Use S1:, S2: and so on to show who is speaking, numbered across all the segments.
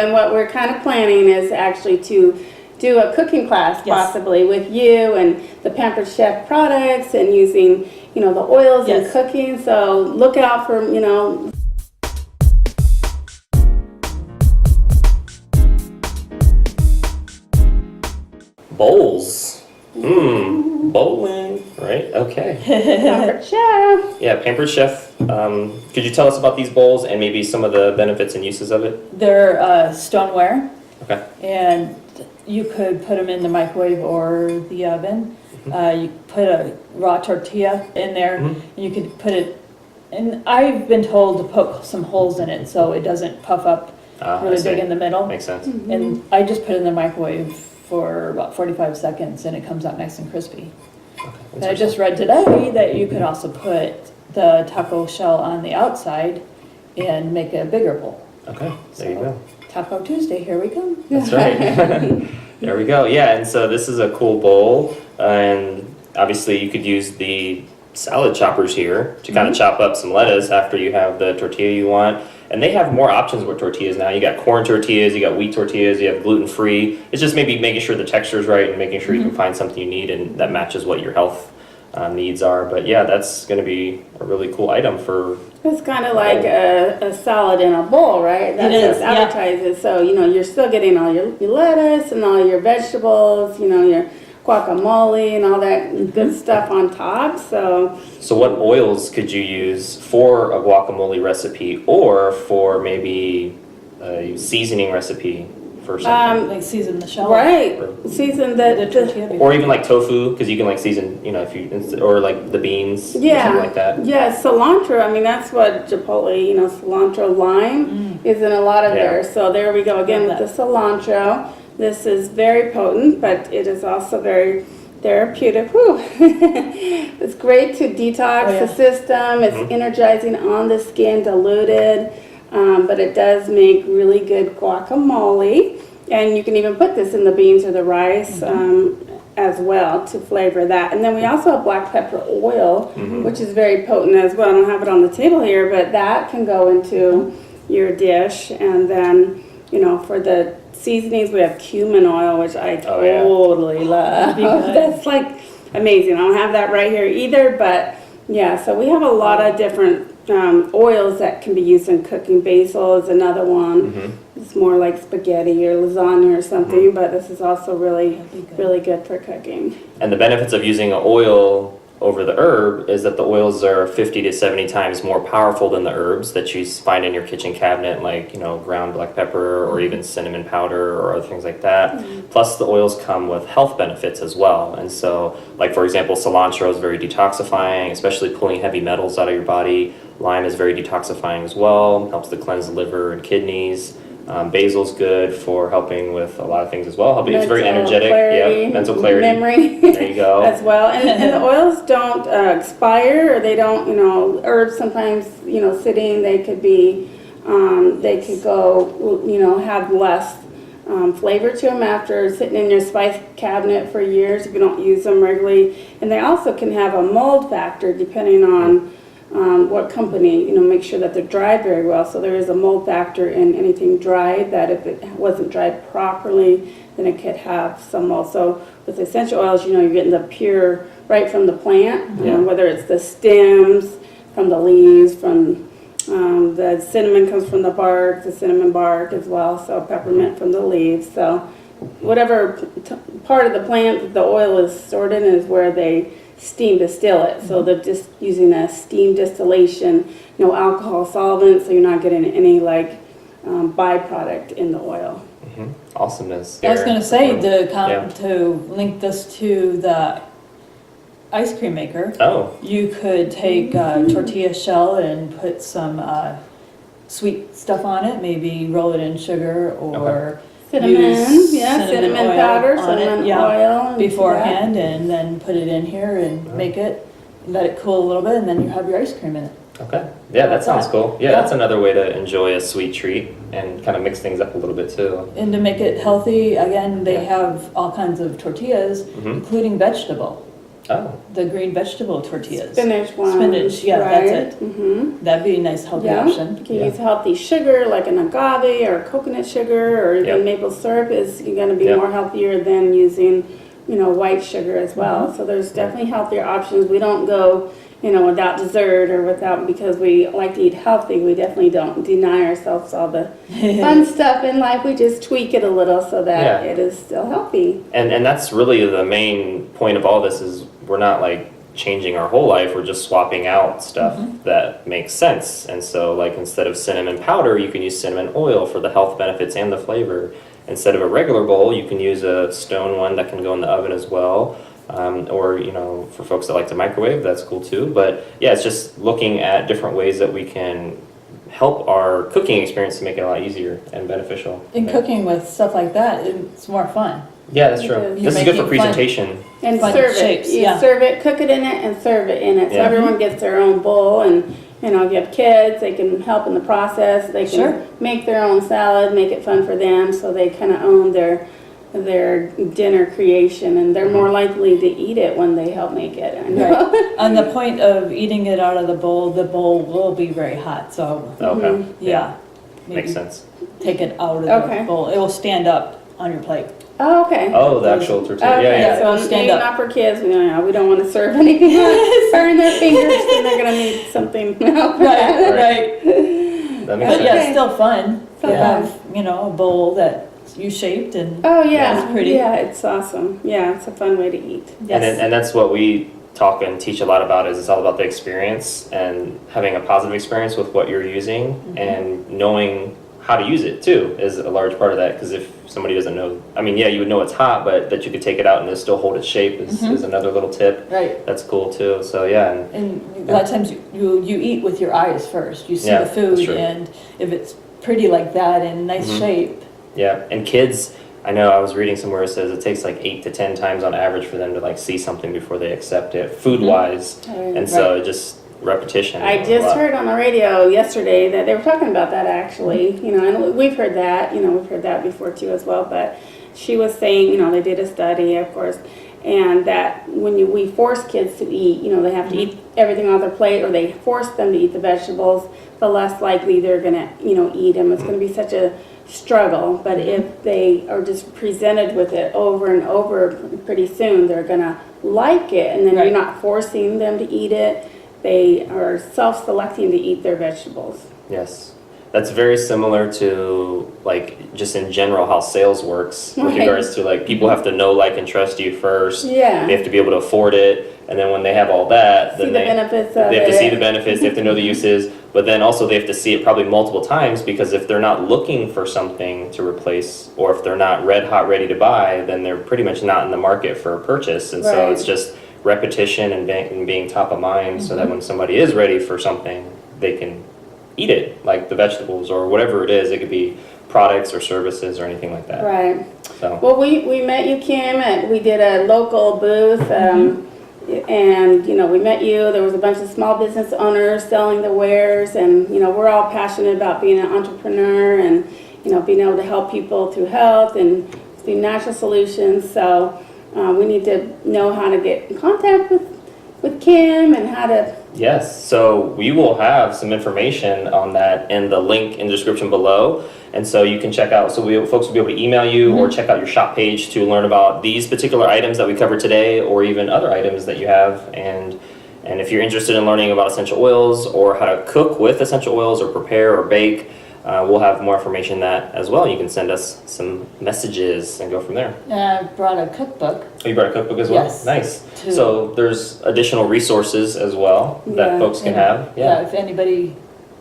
S1: And what we're kind of planning is actually to do a cooking class possibly with you and the Pampered Chef products and using, the oils in cooking. So look out for,
S2: Bowls. Bowling, right? Okay.
S1: Pampered Chef.
S2: Yeah, Pampered Chef. Could you tell us about these bowls and maybe some of the benefits and uses of it?
S3: They're stoneware.
S2: Okay.
S3: And you could put them in the microwave or the oven. You put a raw tortilla in there, and you could put it, and I've been told to poke some holes in it so it doesn't puff up really big in the middle.
S2: Makes sense.
S3: And I just put it in the microwave for about 45 seconds and it comes out nice and crispy. And I just read today that you could also put the taco shell on the outside and make a bigger bowl.
S2: Okay, there you go.
S3: Taco Tuesday, here we come.
S2: That's right. There we go. Yeah, and so this is a cool bowl, and obviously you could use the salad choppers here to kind of chop up some lettuce after you have the tortilla you want. And they have more options with tortillas now. You got corn tortillas, you got wheat tortillas, you have gluten-free. It's just maybe making sure the texture is right and making sure you can find something you need and that matches what your health needs are. But yeah, that's going to be a really cool item for...
S1: It's kind of like a salad in a bowl, right? That's what it advertises. So, you're still getting all your lettuce and all your vegetables, your guacamole and all that good stuff on top. So
S2: what oils could you use for a guacamole recipe or for maybe a seasoning recipe for something?
S3: Like season the shell.
S1: Right. Season the
S3: tortilla.
S2: Or even like tofu, because you can like season, if you, or like the beans, or something like that.
S1: Yeah, cilantro. I mean, that's what Chipotle, cilantro lime is in a lot of there. So there we go again with the cilantro. This is very potent, but it is also very therapeutic. Whew. It's great to detox the system. It's energizing on the skin, diluted, but it does make really good guacamole. And you can even put this in the beans or the rice as well to flavor that. And then we also have black pepper oil, which is very potent as well. I don't have it on the table here, but that can go into your dish. And then, for the seasonings, we have cumin oil, which I totally love. That's like amazing. I don't have that right here either, but yeah, so we have a lot of different oils that can be used in cooking. Basil is another one. It's more like spaghetti or lasagna or something, but this is also really good for cooking.
S2: And the benefits of using an oil over the herb is that the oils are 50 to 70 times more powerful than the herbs that you find in your kitchen cabinet, like ground black pepper or even cinnamon powder or other things like that. Plus the oils come with health benefits as well. And so, like for example, cilantro is very detoxifying, especially pulling heavy metals out of your body. Lime is very detoxifying as well, helps to cleanse the liver and kidneys. Basil's good for helping with a lot of things as well. It's very energetic. Mental clarity.
S1: Memory.
S2: There you go.
S1: As well. And the oils don't expire, or they don't, herbs sometimes, sitting, they could be, they could go, have less flavor to them after sitting in your spice cabinet for years if you don't use them regularly. And they also can have a mold factor depending on what company, make sure that they're dried very well. So there is a mold factor in anything dried, that if it wasn't dried properly, then it could have some mold. So with essential oils, you're getting the pure right from the plant, whether it's the stems, from the leaves, from the cinnamon comes from the bark, the cinnamon bark as well, so peppermint from the leaves. So whatever part of the plant that the oil is stored in is where they steam distill it. So they're just using a steam distillation, no alcohol solvent, so you're not getting any byproduct in the oil.
S2: Awesomeness.
S3: I was going to say to link this to the ice cream maker. You could take tortilla shell and put some sweet stuff on it, maybe roll it in sugar or
S1: cinnamon powder, cinnamon oil
S3: beforehand, and then put it in here and make it, let it cool a little bit, and then you have your ice cream in it.
S2: Okay. Yeah, that sounds cool. Yeah, that's another way to enjoy a sweet treat and kind of mix things up a little bit too.
S3: And to make it healthy, again, they have all kinds of tortillas, including vegetable.
S2: Oh,
S3: the green vegetable tortillas.
S1: Spinach one.
S3: Spinach, yeah,
S1: right?
S3: that's it.
S1: Mm-hmm.
S3: That'd be a nice healthy
S1: Yeah.
S3: option.
S1: You can
S2: Yeah.
S1: use healthy sugar like an agave or coconut sugar or even
S2: Yep.
S1: maple syrup is going to be
S2: Yep.
S1: more healthier than using, white sugar as well. So there's definitely healthier options. We don't go, without dessert or without, because we like to eat healthy. We definitely don't deny ourselves all the fun stuff in life. We just tweak it a little so that
S2: Yeah.
S1: it is still healthy.
S2: and that's really the main point of all this is we're not like changing our whole life. We're just swapping out stuff that makes sense. And so like instead of cinnamon powder, you can use cinnamon oil for the health benefits and the flavor. Instead of a regular bowl, you can use a stone one that can go in the oven as well. Or, for folks that like to microwave, that's cool too. But yeah, it's just looking at different ways that we can help our cooking experience to make it a lot easier and beneficial.
S3: In cooking with stuff like that, it's more fun.
S2: Yeah, that's true.
S1: Because
S2: This is good for
S3: making fun.
S2: presentation.
S1: And
S3: Fun
S1: serve
S3: shapes,
S1: it. You
S3: yeah.
S1: serve it, cook it in it, and serve it in it. So
S2: Yeah.
S1: everyone gets their own bowl. And if you have kids, they can help in the process. They can
S3: Sure.
S1: make their own salad, make it fun for them, so they kind of own their dinner creation, and they're more likely to eat it when they help make it. I know.
S3: Right. On the point of eating it out of the bowl will be very hot. So
S2: Okay.
S3: yeah,
S2: Makes
S3: maybe
S2: sense.
S3: take it out of
S1: Okay.
S3: the bowl. It will stand up on your plate.
S1: Oh, okay.
S2: Oh, the actual tortilla.
S1: Okay,
S2: Yeah, yeah.
S3: it'll
S1: so
S3: stand
S1: maybe
S3: up.
S1: not for kids. We don't want to serve anything burn their fingers, and they're gonna need something.
S3: Right,
S2: That
S3: right.
S2: makes
S3: But
S2: sense.
S3: yeah,
S1: Okay.
S3: it's still fun
S1: Still
S3: to
S1: fun.
S3: have, a bowl that you shaped and
S1: Oh yeah,
S3: It's pretty.
S1: Yeah, it's awesome. Yeah, it's a fun way to eat.
S3: yes.
S2: And that's what we talk and teach a lot about is it's all about the experience and having a positive experience with what you're using and knowing how to use it too is a large part of that, because if somebody doesn't know, I mean, yeah, you would know it's hot, but that you could take it out and it still hold its shape is another little tip.
S3: Right.
S2: That's cool too. So yeah.
S3: And a lot of times you eat with your eyes first. You see
S2: Yeah,
S3: the
S2: that's
S3: food,
S2: true.
S3: and if it's pretty like that and nice shape,
S2: Yeah, and kids, I know I was reading somewhere it says it takes like 8 to 10 times on average for them to like see something before they accept it, food-wise. And so it just repetition.
S1: I
S2: is a
S1: just
S2: lot.
S1: heard on the radio yesterday that they were talking about that actually, and we've heard that, we've heard that before too as well, but she was saying, they did a study, of course, and that when we force kids to eat, they have to eat everything off their plate, or they force them to eat the vegetables, the less likely they're gonna, eat them. It's gonna be such a struggle, but if they are just presented with it over and over, pretty soon they're gonna like it, and then
S3: Right.
S1: you're not forcing them to eat it. They are self-selecting to eat their vegetables.
S2: Yes. That's very similar to like just in general how sales works with
S1: Right.
S2: regards to like people have to know, like, and trust you first.
S1: Yeah.
S2: They have to be able to afford it, and then when they have all that,
S1: See
S2: then
S1: the benefits of
S2: they have to
S1: it.
S2: see the benefits, they have to know the uses, but then also they have to see it probably multiple times, because if they're not looking for something to replace, or if they're not red hot ready to buy, then they're pretty much not in the market for a purchase. And so
S1: Right.
S2: it's just repetition and being top of mind so that when somebody is ready for something, they can eat it, like the vegetables or whatever it is. It could be products or services or anything like that.
S1: Right.
S2: So
S1: Well, we met you, Kim, and we did a local booth, and, we met you. There was a bunch of small business owners selling the wares, and, we're all passionate about being an entrepreneur and, being able to help people through health and through natural solutions. So we need to know how to get in contact with Kim and how to.
S2: yes, so we will have some information on that in the link in the description below. And so you can check out, folks will be able to email you or check out your shop page to learn about these particular items that we covered today, or even other items that you have. And if you're interested in learning about essential oils or how to cook with essential oils or prepare or bake, we'll have more information on that as well. You can send us some messages and go from there.
S3: and I brought a cookbook.
S2: Oh, you brought a cookbook as well?
S3: Yes.
S2: Nice.
S3: To-
S2: So there's additional resources as well that
S1: Yeah.
S2: folks can have.
S3: Yeah, if anybody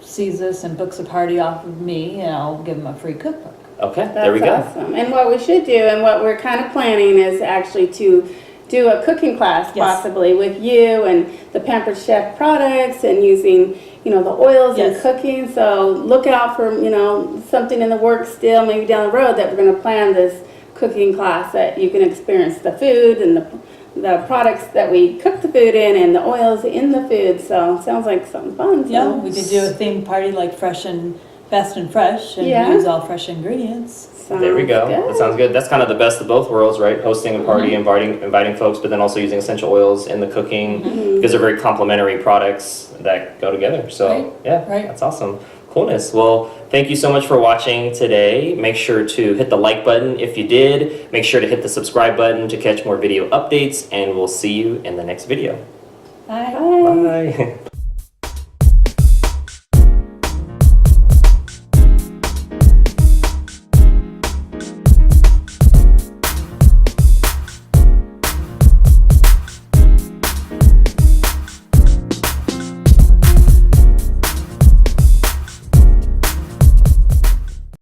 S3: sees this and books a party off of me, I'll give them a free cookbook.
S2: Okay, there we
S1: That's
S2: go.
S1: awesome. And what we should do, and what we're kind of planning, is actually to do a cooking class
S3: Yes.
S1: possibly with you and the Pampered Chef products, and using, the oils in
S3: Yes.
S1: cooking. So look out for, something in the works still, maybe down the road, that we're going to plan this cooking class that you can experience the food and the products that we cook the food in, and the oils in the food. So sounds like something fun. So.
S3: Yeah, we could do a theme party like fresh and fast and fresh and
S1: Yeah.
S3: use all fresh ingredients.
S2: There we go.
S1: Sounds good.
S2: That sounds good. That's kind of the best of both worlds, right? Hosting a party, inviting folks, but then also using essential oils in the cooking because they're very complementary products that go together. So
S3: Right.
S2: yeah,
S3: Right.
S2: that's awesome. Coolness. Well, thank you so much for watching today. Make sure to hit the like button if you did. Make sure to hit the subscribe button to catch more video updates, and we'll see you in the next video.
S3: Bye.
S1: Bye.
S2: Bye.